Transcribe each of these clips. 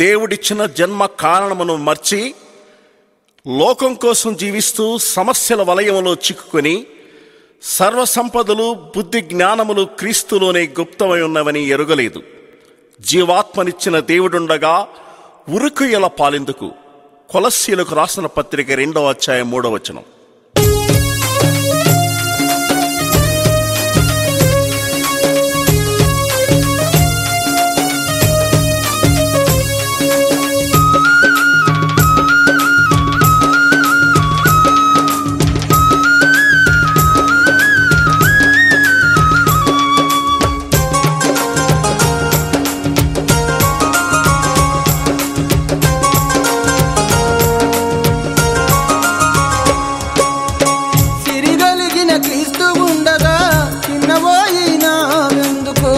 దేవుడిచ్చిన జన్మ కారణమును మర్చి లోకం కోసం జీవిస్తూ సమస్యల వలయములో చిక్కుకొని సర్వసంపదలు బుద్ధి జ్ఞానములు క్రీస్తులోనే గుప్తమై ఉన్నవని ఎరుగలేదు. జీవాత్మనిచ్చిన దేవుడుండగా ఉరుకుయల పాలెందుకు? కొలస్సీలకు రాసిన పత్రిక 2వ అధ్యాయం 3వ వచనం. సిరిగలిగిన క్రీస్తు ఉండగా చిన్నబోయినావెందుకు?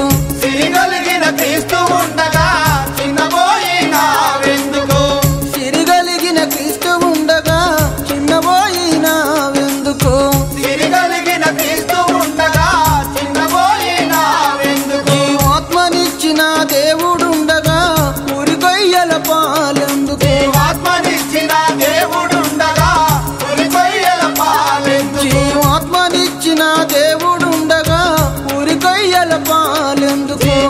సిరిగలిగిన క్రీస్తు ఉండగా చిన్నబోయినావెందుకు? ఆత్మనిచ్చిన దేవుడు ఉండగా ఉరికొయ్యల పాలెందుకు? ఆత్మనిచ్చిన దేవుడు ఉండగా ఉరికొయ్యల పాలెందుకు?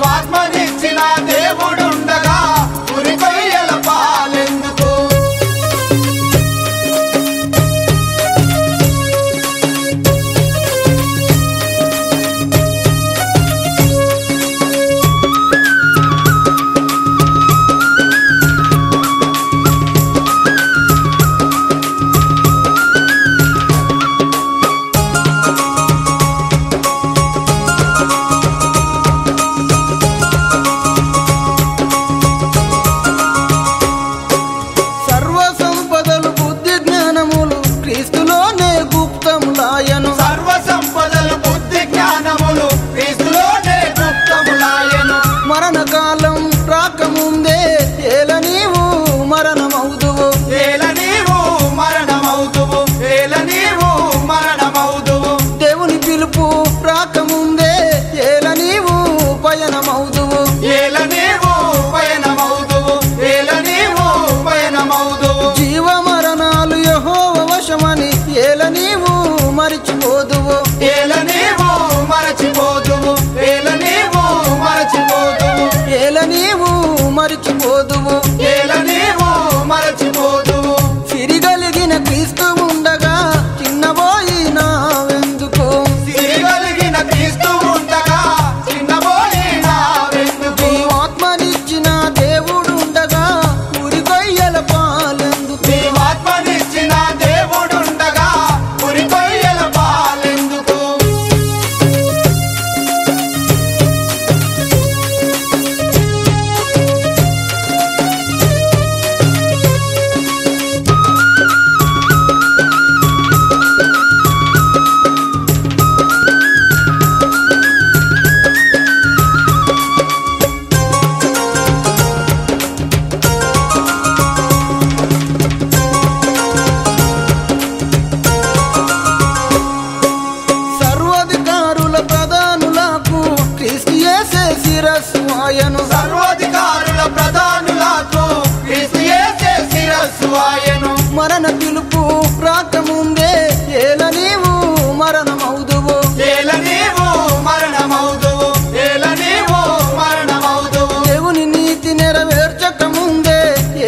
సర్వాధికారుల ప్రధానులకు క్రీస్తు యేసే శిరస్సు ఆయను. మరణ పిలుపు రాకముందే ఏల నీవు మరణమౌదువు, ఏల నీవు మరణమౌదువు, ఏల నీవు మరణమౌదువు. దేవుని నీతి నెరవేర్చక ముందే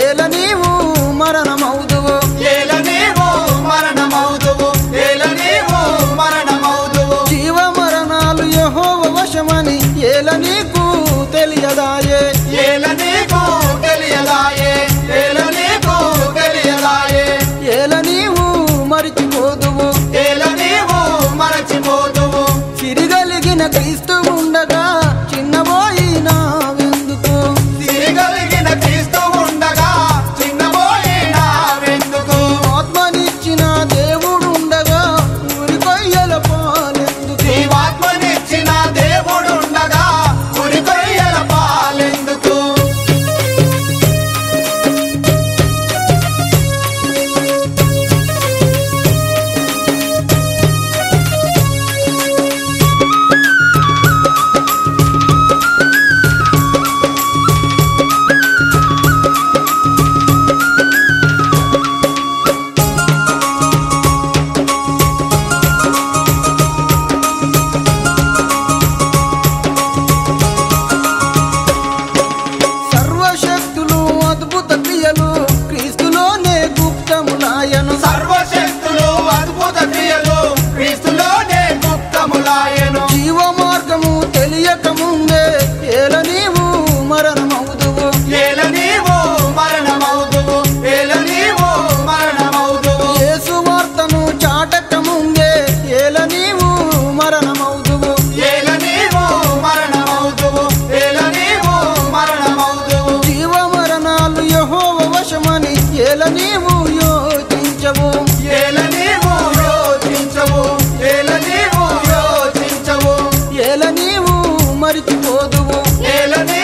ఏల నీవు మరణమౌదువు, ఏల నీవు మరణమౌదువు, ఏల నీవు మరణమౌదువు. జీవ మరణాలు యెహోవా వశమని ఏల నీకు తెలియదాయే, ఏల నీకు తెలియదాయే, ఏల నీకు తెలియదాయే. ఏల నీవు మరిచిపోదువు, ఏల నీవు మరచిపోదువు. సిరిగలిగిన క్రీస్తు ఉండగా చిన్నబోయినావెందుకు? సిరిగలిగిన క్రీస్తు ఉండగా చిన్నబోయినావెందుకు? ఆత్మనిచ్చిన దేవుడు ఉండగా ఉరికొయ్యల పాలెందుకు? ఆత్మనిచ్చిన దేవుడు ఉండగా ఉరికొయ్యల పాలెందుకు? పోదువు నేలని